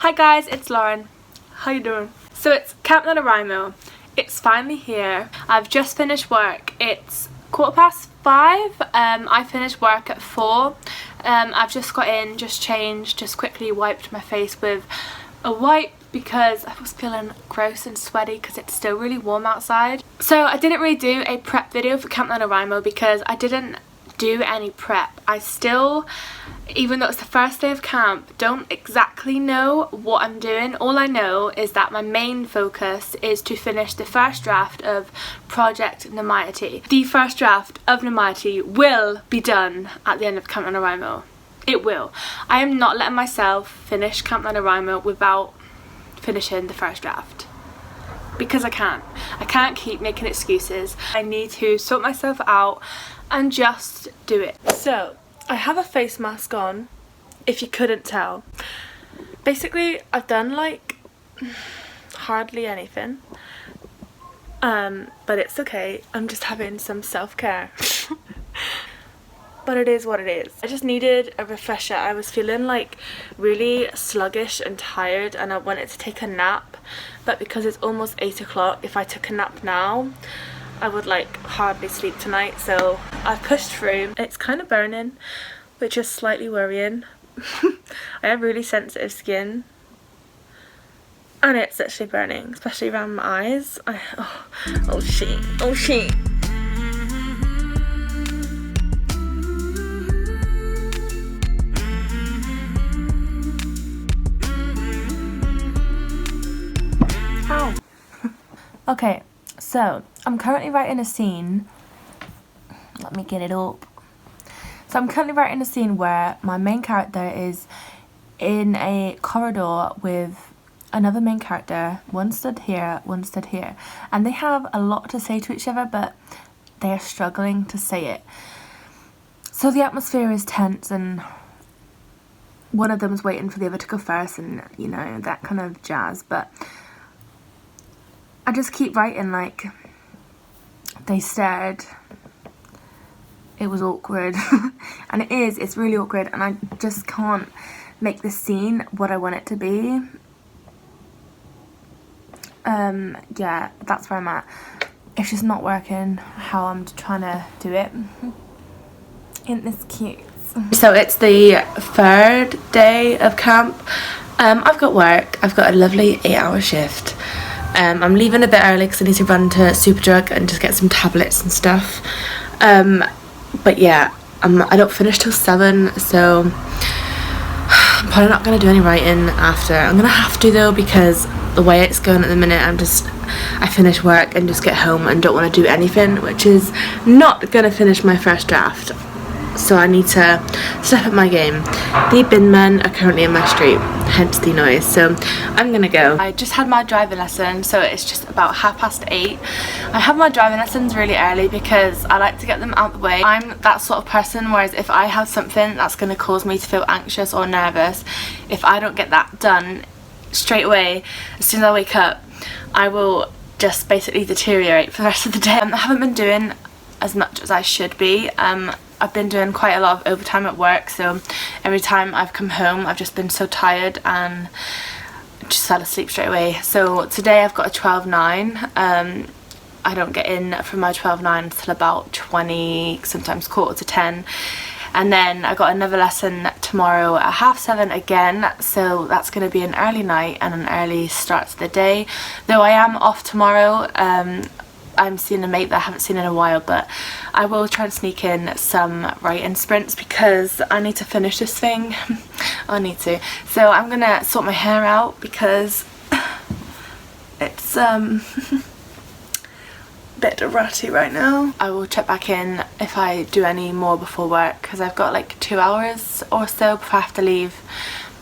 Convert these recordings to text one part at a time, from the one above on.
Hi guys, it's Lauren. How you doing? So it's Camp NaNoWriMo. It's finally here. I've just finished work. It's 5:15. I finished work at 4. I've just got in, just changed, just quickly wiped my face with a wipe because I was feeling gross and sweaty because it's still really warm outside. So I didn't really do a prep video for Camp NaNoWriMo because I didn't do any prep. I still, even though it's the first day of camp, don't exactly know what I'm doing. All I know is that my main focus is to finish the first draft of Project NaNoWriMo. The first draft of NaNoWriMo will be done at the end of Camp NaNoWriMo. It will. I am not letting myself finish Camp NaNoWriMo without finishing the first draft. Because I can't. I can't keep making excuses. I need to sort myself out and just do it. So, I have a face mask on, if you couldn't tell. Basically, I've done like hardly anything. But it's okay. I'm just having some self-care. But it is what it is. I just needed a refresher. I was feeling like really sluggish and tired and I wanted to take a nap. But because it's almost 8 o'clock, if I took a nap now, I would like hardly sleep tonight. So I've pushed through. It's kind of burning, which is slightly worrying. I have really sensitive skin. And it's actually burning, especially around my eyes. Oh shit. Ow. Okay, so I'm currently writing a scene. Let me get it up. So I'm currently writing a scene where my main character is in a corridor with another main character. One stood here, one stood here. And they have a lot to say to each other, but they are struggling to say it. So the atmosphere is tense and one of them is waiting for the other to go first and, you know, that kind of jazz. But I just keep writing like they stared. It was awkward. And it's really awkward and I just can't make the scene what I want it to be. Yeah, that's where I'm at. It's just not working how I'm trying to do it. Isn't this cute? So it's the 3rd day of camp. I've got work. I've got a lovely 8-hour shift. I'm leaving a bit early because I need to run to Superdrug and just get some tablets and stuff. But yeah, I don't finish till 7, so I'm probably not going to do any writing after. I'm going to have to though, because the way it's going at the minute, I finish work and just get home and don't want to do anything, which is not going to finish my first draft. So I need to step up my game. The bin men are currently in my street, hence the noise, so I'm gonna go. I just had my driving lesson, so it's just about 8:30. I have my driving lessons really early because I like to get them out the way. I'm that sort of person, whereas if I have something that's gonna cause me to feel anxious or nervous, if I don't get that done straight away, as soon as I wake up, I will just basically deteriorate for the rest of the day. I haven't been doing as much as I should be. I've been doing quite a lot of overtime at work, so every time I've come home I've just been so tired and just fell asleep straight away. So today I've got a 12:09. I don't get in from my 12:09 until about 20, sometimes 9:45. And then I got another lesson tomorrow at 7:30 again, so that's going to be an early night and an early start to the day. Though I am off tomorrow. I'm seeing a mate that I haven't seen in a while, but I will try and sneak in some writing sprints because I need to finish this thing. I need to. So I'm gonna sort my hair out because it's a bit ratty right now. I will check back in if I do any more before work because I've got like 2 hours or so before I have to leave.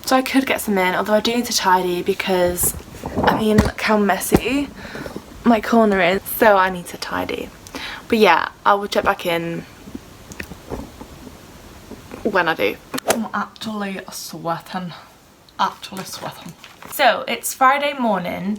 So I could get some in, although I do need to tidy because, I mean, look how messy my corner is, so I need to tidy. But yeah, I will check back in when I do. I'm actually sweating. So it's Friday morning.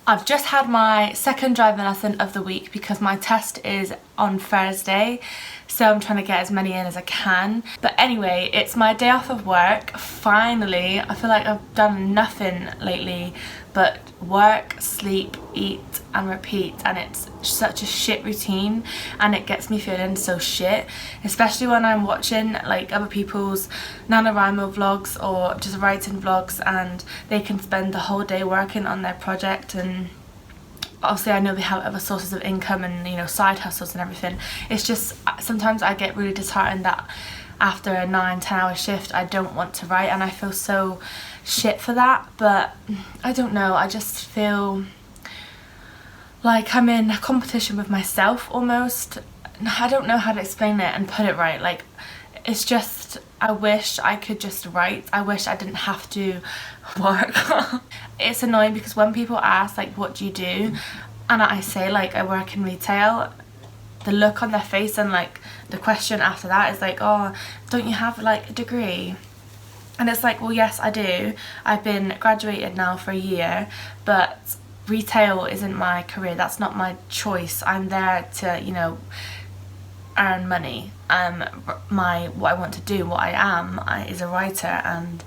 I've just had my second driving lesson of the week because my test is on Thursday, so I'm trying to get as many in as I can. But anyway, it's my day off of work, finally. I feel like I've done nothing lately but work, sleep, eat and repeat, and it's such a shit routine and it gets me feeling so shit, especially when I'm watching like other people's NaNoWriMo vlogs or just writing vlogs, and they can spend the whole day working on their project, and obviously I know they have other sources of income and, you know, side hustles and everything. It's just sometimes I get really disheartened that after a 9-10 hour shift I don't want to write, and I feel so shit for that. But I don't know, I just feel like I'm in a competition with myself almost. I don't know how to explain it and put it right. Like, it's just, I wish I could just write. I wish I didn't have to work. It's annoying because when people ask like, what do you do, and I say like I work in retail, the look on their face and like the question after that is like, oh, don't you have like a degree? And it's like, well, yes I do. I've been graduated now for a year, but retail isn't my career. That's not my choice. I'm there to, you know, earn money. What I want to do, what I am, is a writer, and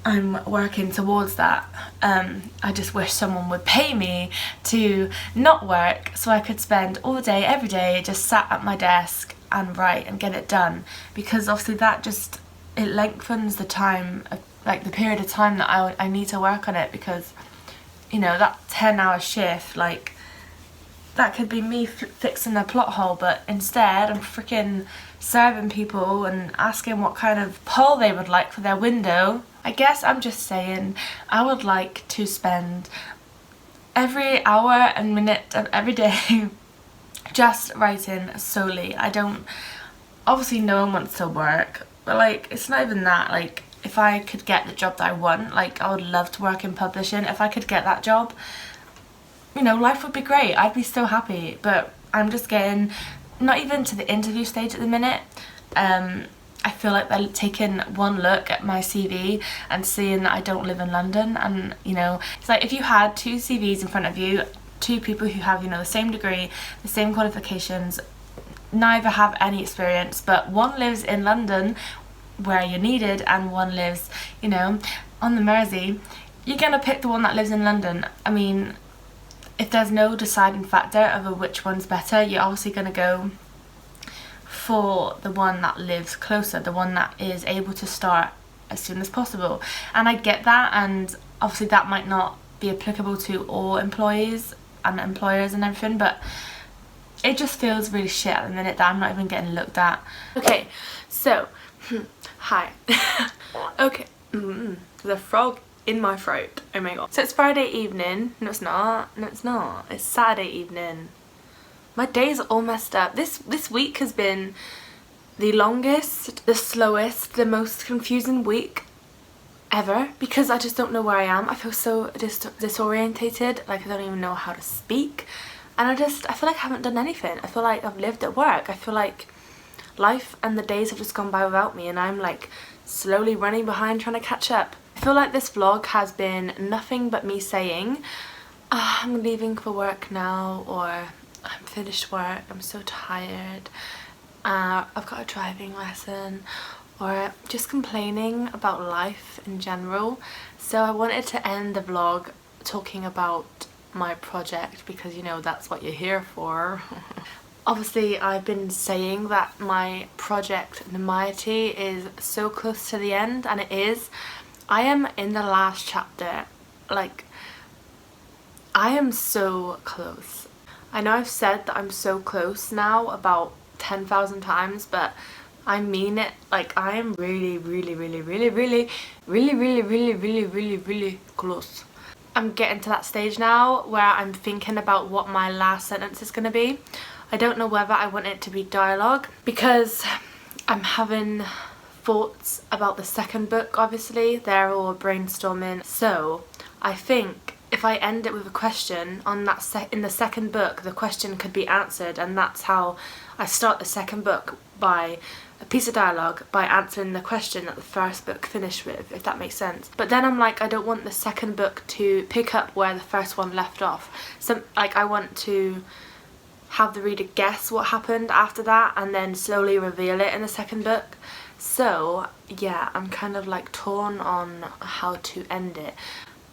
I'm working towards that. I just wish someone would pay me to not work so I could spend all day, every day, just sat at my desk and write and get it done, because obviously that just, it lengthens the time, like the period of time that I need to work on it, because, you know, that 10-hour shift, like, that could be me fixing a plot hole, but instead I'm freaking serving people and asking what kind of pole they would like for their window. I guess I'm just saying I would like to spend every hour and minute of every day just writing solely. I don't, obviously no one wants to work, but like, it's not even that. Like, if I could get the job that I want, like, I would love to work in publishing. If I could get that job, you know, life would be great. I'd be so happy. But I'm just getting not even to the interview stage at the minute. I feel like they're taking one look at my CV and seeing that I don't live in London, and, you know, it's like if you had two CVs in front of you, two people who have, you know, the same degree, the same qualifications, neither have any experience, but one lives in London where you're needed and one lives, you know, on the Mersey, you're gonna pick the one that lives in London. I mean, if there's no deciding factor over which one's better, you're obviously gonna go for the one that lives closer, the one that is able to start as soon as possible. And I get that, and obviously that might not be applicable to all employees and employers and everything, but it just feels really shit at the minute that I'm not even getting looked at. Okay, so hi. Okay, the frog in my throat, oh my god. So it's Friday evening. No it's not, it's Saturday evening. My days are all messed up. This week has been the longest, the slowest, the most confusing week ever, because I just don't know where I am. I feel so disorientated, like I don't even know how to speak, and I feel like I haven't done anything. I feel like I've lived at work. I feel like life and the days have just gone by without me, and I'm like slowly running behind trying to catch up. I feel like this vlog has been nothing but me saying, I'm leaving for work now, or I'm finished work, I'm so tired, I've got a driving lesson, or just complaining about life in general. So I wanted to end the vlog talking about my project, because, you know, that's what you're here for. Obviously I've been saying that my project Namiety is so close to the end, and it is. I am in the last chapter. Like, I am so close. I know I've said that I'm so close now about 10,000 times, but I mean it. Like, I am really close. I'm getting to that stage now where I'm thinking about what my last sentence is going to be. I don't know whether I want it to be dialogue, because I'm having thoughts about the second book. Obviously they're all brainstorming, so I think if I end it with a question on that in the second book, the question could be answered, and that's how I start the second book, by a piece of dialogue, by answering the question that the first book finished with, if that makes sense. But then I'm like, I don't want the second book to pick up where the first one left off. So like, I want to have the reader guess what happened after that and then slowly reveal it in the second book. So yeah, I'm kind of like torn on how to end it.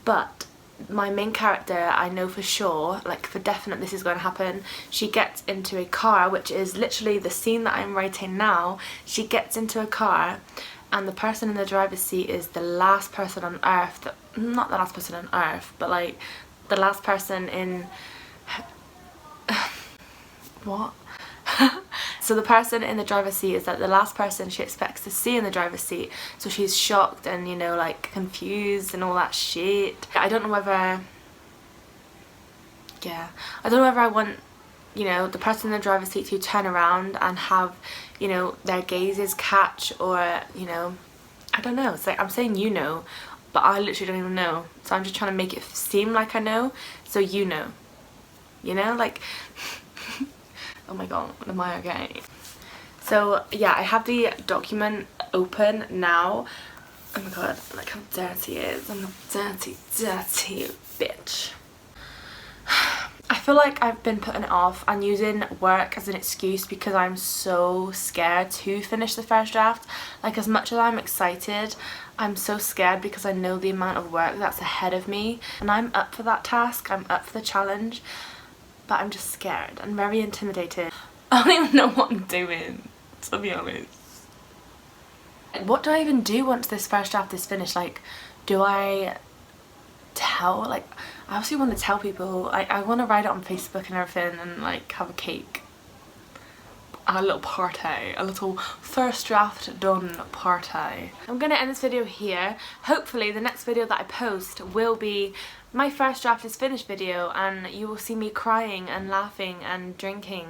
But my main character, I know for sure, like for definite this is going to happen. She gets into a car, which is literally the scene that I'm writing now. She gets into a car and the person in the driver's seat is the last person on earth, not the last person on earth, but like the last person in what? So the person in the driver's seat is like the last person she expects to see in the driver's seat, so she's shocked and, you know, like confused and all that shit. I don't know whether I want, you know, the person in the driver's seat to turn around and have, you know, their gazes catch, or, you know, I don't know. It's like I'm saying, you know, but I literally don't even know, so I'm just trying to make it seem like I know, so you know, like oh my god, am I okay? So yeah, I have the document open now. Oh my god, like how dirty it is. I'm a dirty bitch. I feel like I've been putting it off and using work as an excuse because I'm so scared to finish the first draft. Like, as much as I'm excited, I'm so scared because I know the amount of work that's ahead of me, and I'm up for that task, I'm up for the challenge, but I'm just scared and very intimidated. I don't even know what I'm doing, to be honest. What do I even do once this first draft is finished? Like, do I tell, like, I obviously want to tell people, I want to write it on Facebook and everything and like have a cake, a little party, a little first draft done party. I'm gonna end this video here. Hopefully the next video that I post will be my first draft is finished video, and you will see me crying and laughing and drinking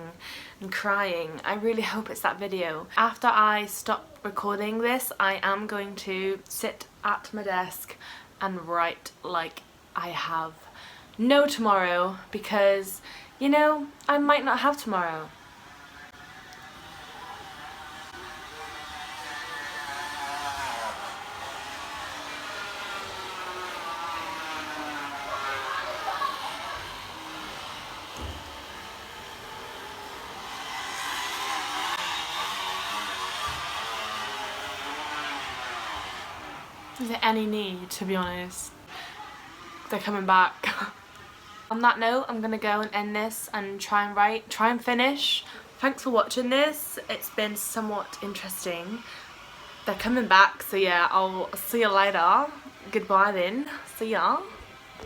and crying. I really hope it's that video. After I stop recording this, I am going to sit at my desk and write like I have no tomorrow, because, you know, I might not have tomorrow. Is there any need, to be honest? They're coming back. On that note, I'm gonna go and end this and try and finish. Thanks for watching this. It's been somewhat interesting. They're coming back, so yeah, I'll see you later. Goodbye then. See ya.